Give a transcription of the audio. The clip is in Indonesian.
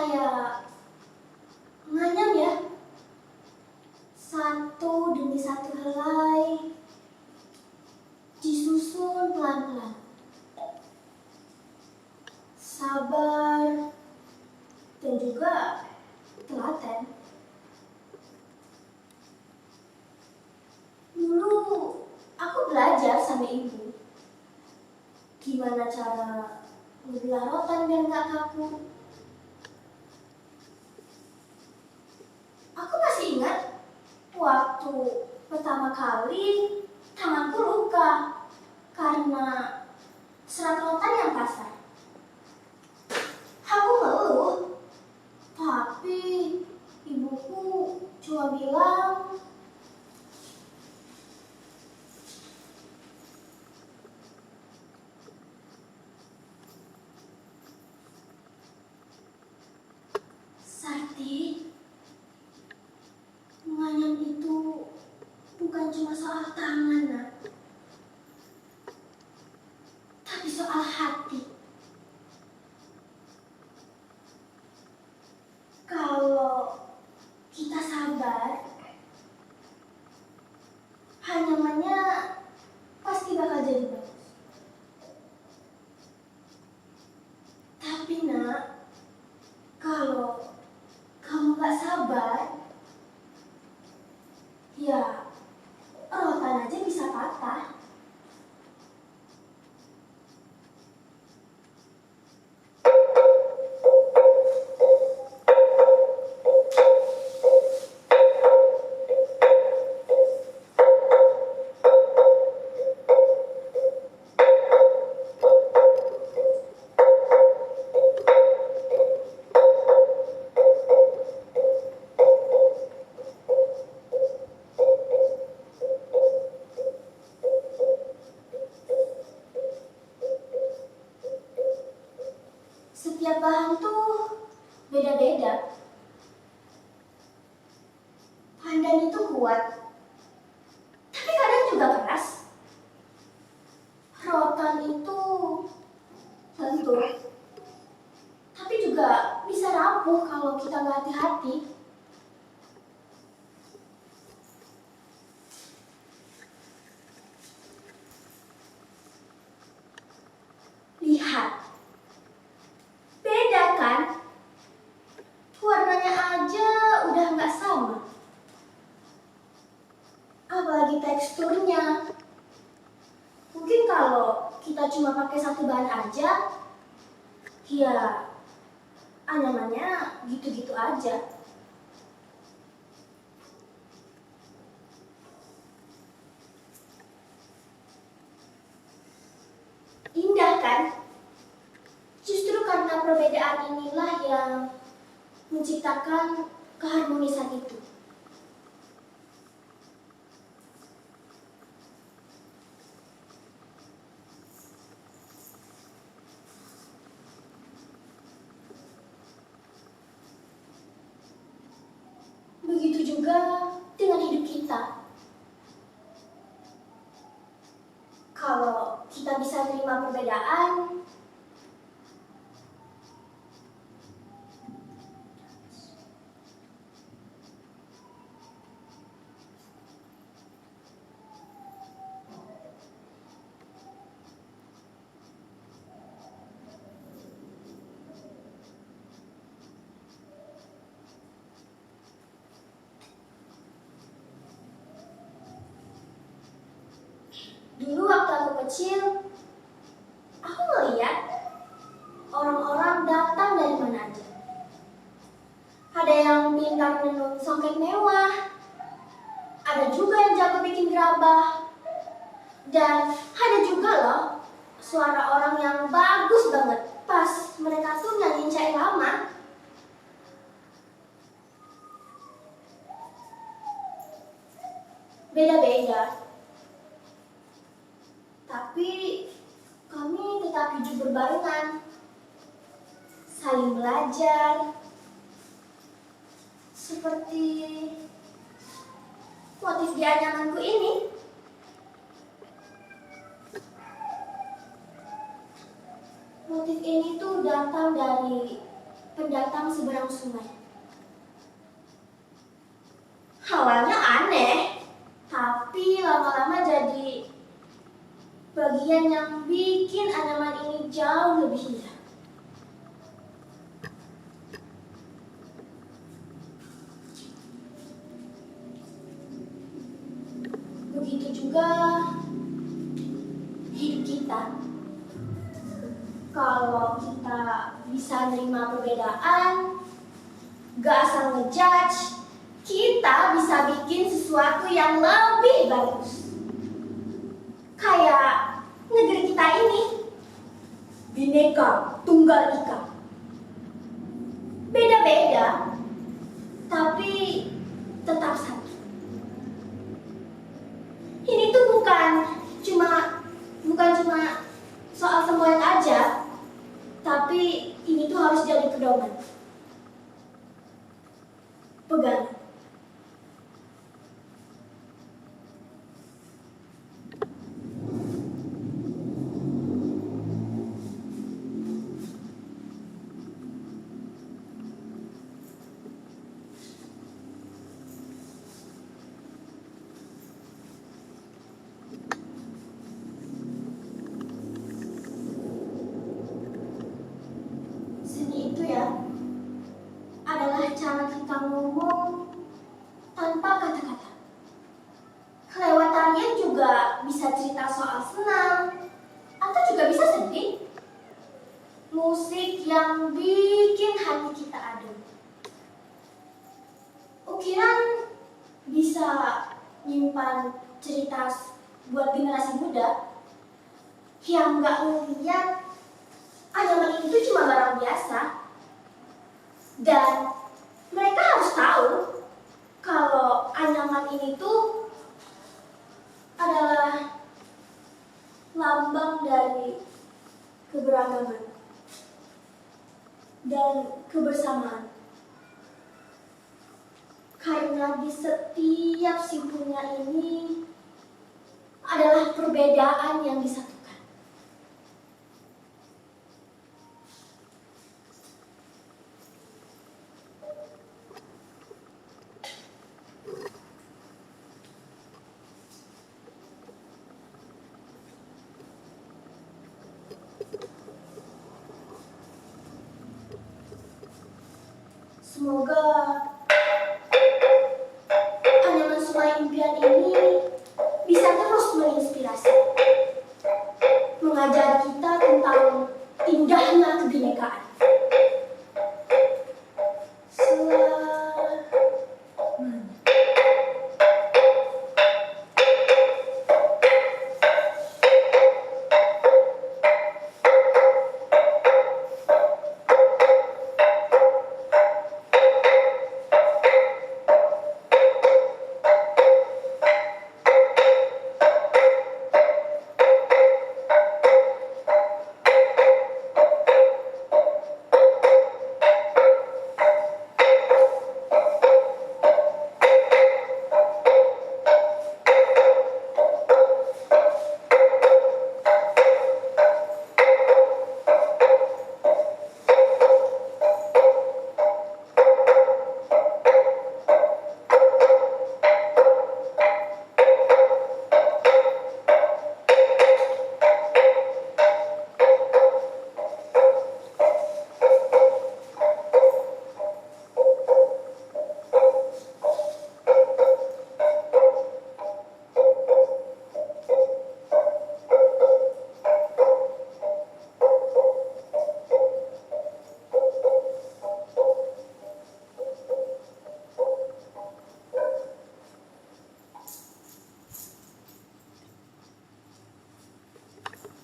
kayak nganyam ya. Satu demi satu helai disusun pelan-pelan. Sabar dan juga telaten. Dulu aku belajar sama ibu gimana cara ngebelah rotan biar nggak kaku. Aku masih ingat waktu pertama kali tanganku luka karena serat rotan yang kasar. Aku ngeluh, tapi ibuku cuma bilang, "Sarti, menganyam itu bukan cuma soal tangan, nak, tapi soal hati. Kalau kita sabar, anyamannya pasti bakal jadi bagus. Tapi nak, kalau kamu gak sabar, ya rotan aja bisa patah." Setiap bahan tuh beda-beda. Pandan itu kuat, tapi kadang juga keras. Rotan itu lentur, tapi juga bisa rapuh kalau kita nggak hati-hati. Lihat, beda kan? Warnanya aja udah nggak sama. Apalagi teksturnya. Mungkin kalau kita cuma pakai satu bahan aja, ya anyamannya gitu-gitu aja. Indah kan? Justru karena perbedaan inilah yang menciptakan keharmonisan itu. Begitu juga dengan hidup kita. Kalau kita bisa terima perbedaan, dulu waktu aku kecil, aku ngeliat orang-orang datang dari mana aja. Ada yang pintar menenun songket mewah, ada juga yang jago bikin gerabah, dan ada juga loh suara orang yang bagus banget pas mereka tuh nyanyiin syair lama. Beda-beda, tapi kami tetap hidup berbarengan, saling belajar, seperti motif di anyamanku ini. Motif ini tuh datang dari pendatang seberang sungai. Awalnya aneh, tapi lama-lama jadi bagian yang bikin Anyaman ini jauh lebih indah. Begitu juga hidup kita. Kalau kita bisa nerima perbedaan, gak asal ngejudge, kita bisa bikin sesuatu yang lebih bagus. Kayak negeri kita ini, Bhinneka Tunggal Ika. Beda-beda, tapi tetap satu. Ini tuh bukan cuma soal semboyan aja, tapi ini tuh harus jadi pedoman. Pegang. Seni itu ya adalah cara kita ngomong tanpa kata-kata. Lewat tarian juga bisa cerita soal senang atau juga bisa sedih. Musik yang bikin hati kita adem. Ukiran bisa nyimpan cerita buat generasi muda yang nggak ngeliat Anyaman itu cuma barang biasa. Dan mereka harus tahu kalau Anyaman ini tuh adalah lambang dari keberagaman dan kebersamaan. Karena di setiap simpulnya ini adalah perbedaan yang disatukan. Semoga Anyaman Sungai Impian ini bisa terus menginspirasi, mengajari kita tentang indahnya kebinekaan.